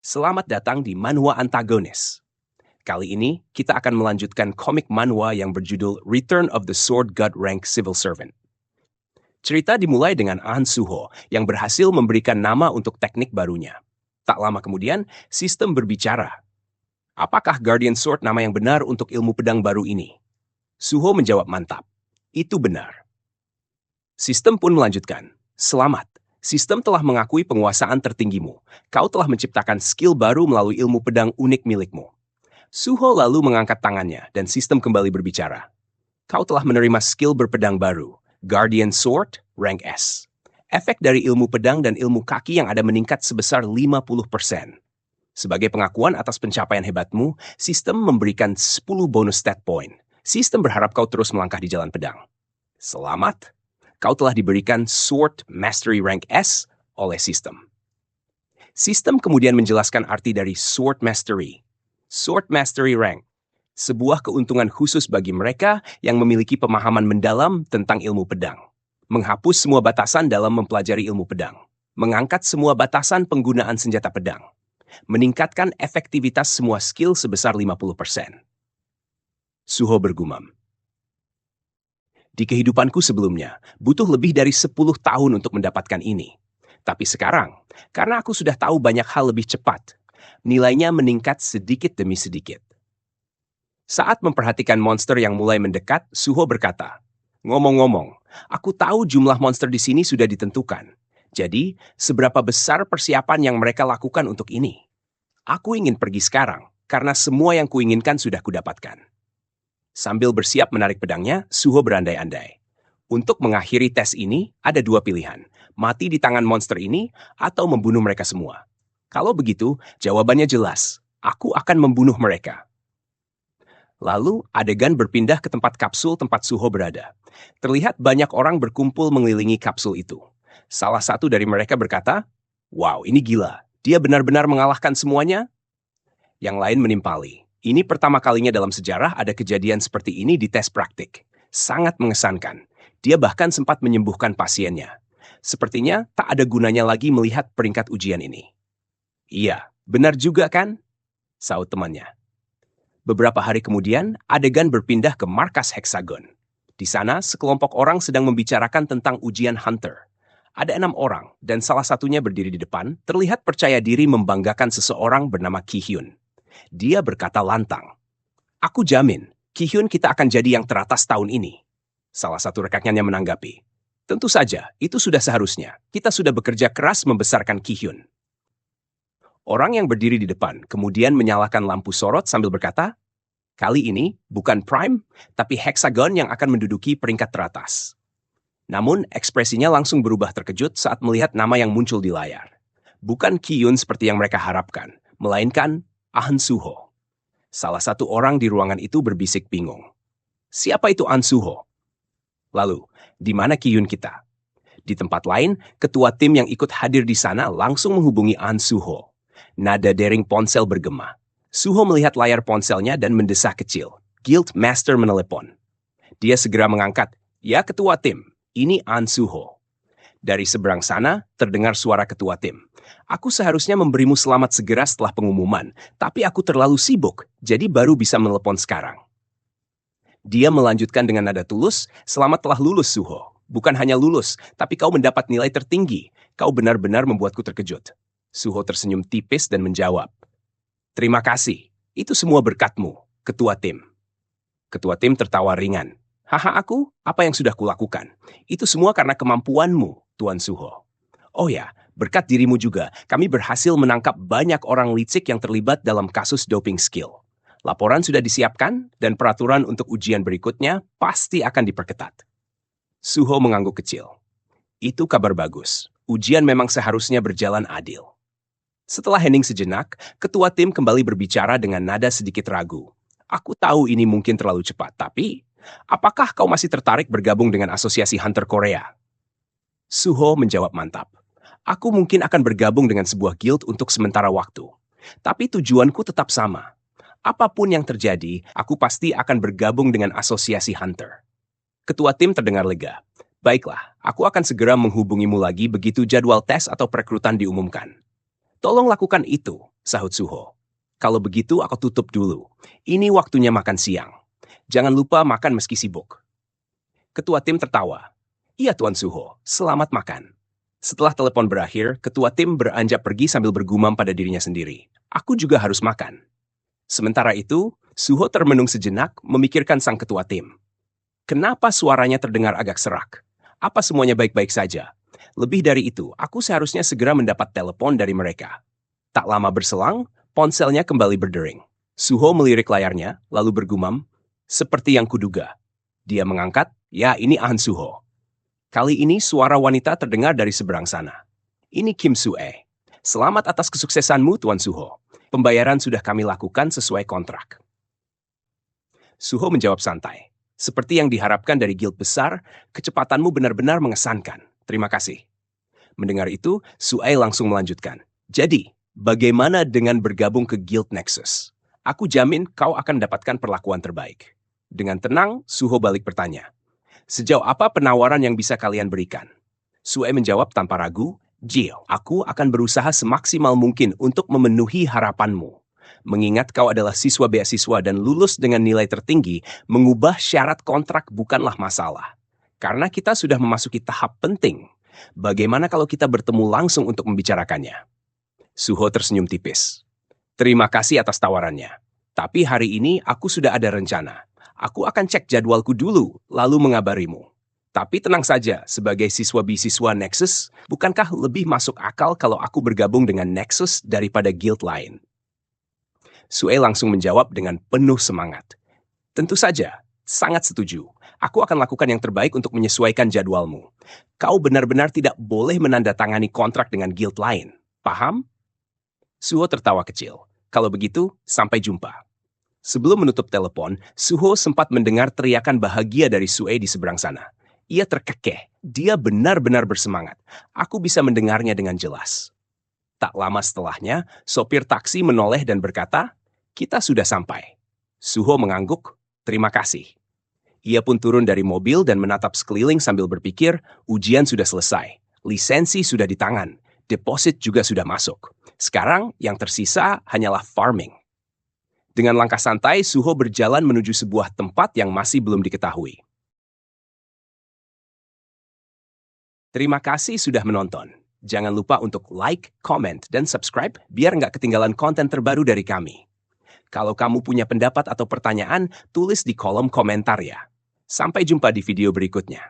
Selamat datang di Manhwa Antagonis. Kali ini, kita akan melanjutkan komik manhwa yang berjudul Return of the Sword God Rank Civil Servant. Cerita dimulai dengan Ahn Suho yang berhasil memberikan nama untuk teknik barunya. Tak lama kemudian, sistem berbicara. Apakah Guardian Sword nama yang benar untuk ilmu pedang baru ini? Suho menjawab mantap. Itu benar. Sistem pun melanjutkan. Selamat. Sistem telah mengakui penguasaan tertinggimu. Kau telah menciptakan skill baru melalui ilmu pedang unik milikmu. Suho lalu mengangkat tangannya dan sistem kembali berbicara. Kau telah menerima skill berpedang baru, Guardian Sword, rank S. Efek dari ilmu pedang dan ilmu kaki yang ada meningkat sebesar 50%. Sebagai pengakuan atas pencapaian hebatmu, sistem memberikan 10 bonus stat point. Sistem berharap kau terus melangkah di jalan pedang. Selamat! Kau telah diberikan Sword Mastery Rank S oleh sistem. Sistem kemudian menjelaskan arti dari Sword Mastery. Sword Mastery Rank, sebuah keuntungan khusus bagi mereka yang memiliki pemahaman mendalam tentang ilmu pedang. Menghapus semua batasan dalam mempelajari ilmu pedang. Mengangkat semua batasan penggunaan senjata pedang. Meningkatkan efektivitas semua skill sebesar 50%. Suho bergumam. Di kehidupanku sebelumnya, butuh lebih dari 10 tahun untuk mendapatkan ini. Tapi sekarang, karena aku sudah tahu banyak hal lebih cepat, nilainya meningkat sedikit demi sedikit. Saat memperhatikan monster yang mulai mendekat, Suho berkata, "Ngomong-ngomong, aku tahu jumlah monster di sini sudah ditentukan. Jadi, seberapa besar persiapan yang mereka lakukan untuk ini? Aku ingin pergi sekarang, karena semua yang kuinginkan sudah kudapatkan." Sambil bersiap menarik pedangnya, Suho berandai-andai. Untuk mengakhiri tes ini, ada dua pilihan. Mati di tangan monster ini, atau membunuh mereka semua. Kalau begitu, jawabannya jelas. Aku akan membunuh mereka. Lalu, adegan berpindah ke tempat kapsul tempat Suho berada. Terlihat banyak orang berkumpul mengelilingi kapsul itu. Salah satu dari mereka berkata, "Wow, ini gila. Dia benar-benar mengalahkan semuanya?" Yang lain menimpali. Ini pertama kalinya dalam sejarah ada kejadian seperti ini di tes praktik. Sangat mengesankan. Dia bahkan sempat menyembuhkan pasiennya. Sepertinya tak ada gunanya lagi melihat peringkat ujian ini. "Iya, benar juga kan?" saut temannya. Beberapa hari kemudian, adegan berpindah ke markas Hexagon. Di sana, sekelompok orang sedang membicarakan tentang ujian Hunter. Ada 6 orang, dan salah satunya berdiri di depan, terlihat percaya diri membanggakan seseorang bernama Ki-hyun. Dia berkata lantang, "Aku jamin, Ki-hyun kita akan jadi yang teratas tahun ini." Salah satu rekannya menanggapi, "Tentu saja, itu sudah seharusnya. Kita sudah bekerja keras membesarkan Ki-hyun." Orang yang berdiri di depan kemudian menyalakan lampu sorot sambil berkata, "Kali ini bukan Prime, tapi Hexagon yang akan menduduki peringkat teratas." Namun, ekspresinya langsung berubah terkejut saat melihat nama yang muncul di layar. Bukan Ki-hyun seperti yang mereka harapkan, melainkan Ahn Suho. Salah satu orang di ruangan itu berbisik bingung. Siapa itu Ahn Suho? Lalu, di mana Ki-hyun kita? Di tempat lain, ketua tim yang ikut hadir di sana langsung menghubungi Ahn Suho. Nada dering ponsel bergema. Suho melihat layar ponselnya dan mendesah kecil. Guild Master menelepon. Dia segera mengangkat. "Ya, ketua tim, ini Ahn Suho." Dari seberang sana, terdengar suara ketua tim. "Aku seharusnya memberimu selamat segera setelah pengumuman, tapi aku terlalu sibuk, jadi baru bisa menelepon sekarang." Dia melanjutkan dengan nada tulus, "Selamat telah lulus, Suho. Bukan hanya lulus, tapi kau mendapat nilai tertinggi. Kau benar-benar membuatku terkejut." Suho tersenyum tipis dan menjawab, "Terima kasih. Itu semua berkatmu, ketua tim." Ketua tim tertawa ringan. "Haha aku, apa yang sudah kulakukan? Itu semua karena kemampuanmu, Tuan Suho. Oh ya, berkat dirimu juga, kami berhasil menangkap banyak orang licik yang terlibat dalam kasus doping skill. Laporan sudah disiapkan, dan peraturan untuk ujian berikutnya pasti akan diperketat." Suho mengangguk kecil. "Itu kabar bagus. Ujian memang seharusnya berjalan adil." Setelah hening sejenak, ketua tim kembali berbicara dengan nada sedikit ragu. "Aku tahu ini mungkin terlalu cepat, tapi apakah kau masih tertarik bergabung dengan Asosiasi Hunter Korea?" Suho menjawab mantap. "Aku mungkin akan bergabung dengan sebuah guild untuk sementara waktu. Tapi tujuanku tetap sama. Apapun yang terjadi, aku pasti akan bergabung dengan Asosiasi Hunter." Ketua tim terdengar lega. "Baiklah, aku akan segera menghubungimu lagi begitu jadwal tes atau perekrutan diumumkan. Tolong lakukan itu, sahut Suho. Kalau begitu aku tutup dulu. Ini waktunya makan siang. Jangan lupa makan meski sibuk. Ketua tim tertawa. Iya Tuan Suho, selamat makan. Setelah telepon berakhir, ketua tim beranjak pergi sambil bergumam pada dirinya sendiri. Aku juga harus makan. Sementara itu, Suho termenung sejenak memikirkan sang ketua tim. Kenapa suaranya terdengar agak serak? Apa semuanya baik-baik saja? Lebih dari itu, aku seharusnya segera mendapat telepon dari mereka. Tak lama berselang, ponselnya kembali berdering. Suho melirik layarnya, lalu bergumam, seperti yang kuduga. Dia mengangkat, ya ini Ahn Suho. Kali ini suara wanita terdengar dari seberang sana. Ini Kim Sue. Selamat atas kesuksesanmu, Tuan Suho. Pembayaran sudah kami lakukan sesuai kontrak. Suho menjawab santai. Seperti yang diharapkan dari guild besar, kecepatanmu benar-benar mengesankan. Terima kasih. Mendengar itu, Sue langsung melanjutkan. Jadi, bagaimana dengan bergabung ke Guild Nexus? Aku jamin kau akan mendapatkan perlakuan terbaik. Dengan tenang, Suho balik bertanya. Sejauh apa penawaran yang bisa kalian berikan? Sue menjawab tanpa ragu, Jill, aku akan berusaha semaksimal mungkin untuk memenuhi harapanmu. Mengingat kau adalah siswa beasiswa dan lulus dengan nilai tertinggi, mengubah syarat kontrak bukanlah masalah. Karena kita sudah memasuki tahap penting. Bagaimana kalau kita bertemu langsung untuk membicarakannya? Suho tersenyum tipis. Terima kasih atas tawarannya. Tapi hari ini aku sudah ada rencana. Aku akan cek jadwalku dulu, lalu mengabarimu. Tapi tenang saja, sebagai siswa-bisiswa Nexus, bukankah lebih masuk akal kalau aku bergabung dengan Nexus daripada guild lain? Sue langsung menjawab dengan penuh semangat. Tentu saja, sangat setuju. Aku akan lakukan yang terbaik untuk menyesuaikan jadwalmu. Kau benar-benar tidak boleh menandatangani kontrak dengan guild lain. Paham? Suho tertawa kecil. Kalau begitu, sampai jumpa. Sebelum menutup telepon, Suho sempat mendengar teriakan bahagia dari Sue di seberang sana. Ia terkekeh. Dia benar-benar bersemangat. Aku bisa mendengarnya dengan jelas. Tak lama setelahnya, sopir taksi menoleh dan berkata, kita sudah sampai. Suho mengangguk, terima kasih. Ia pun turun dari mobil dan menatap sekeliling sambil berpikir, ujian sudah selesai. Lisensi sudah di tangan. Deposit juga sudah masuk. Sekarang yang tersisa hanyalah farming. Dengan langkah santai, Suho berjalan menuju sebuah tempat yang masih belum diketahui. Terima kasih sudah menonton. Jangan lupa untuk like, comment, dan subscribe biar nggak ketinggalan konten terbaru dari kami. Kalau kamu punya pendapat atau pertanyaan, tulis di kolom komentar ya. Sampai jumpa di video berikutnya.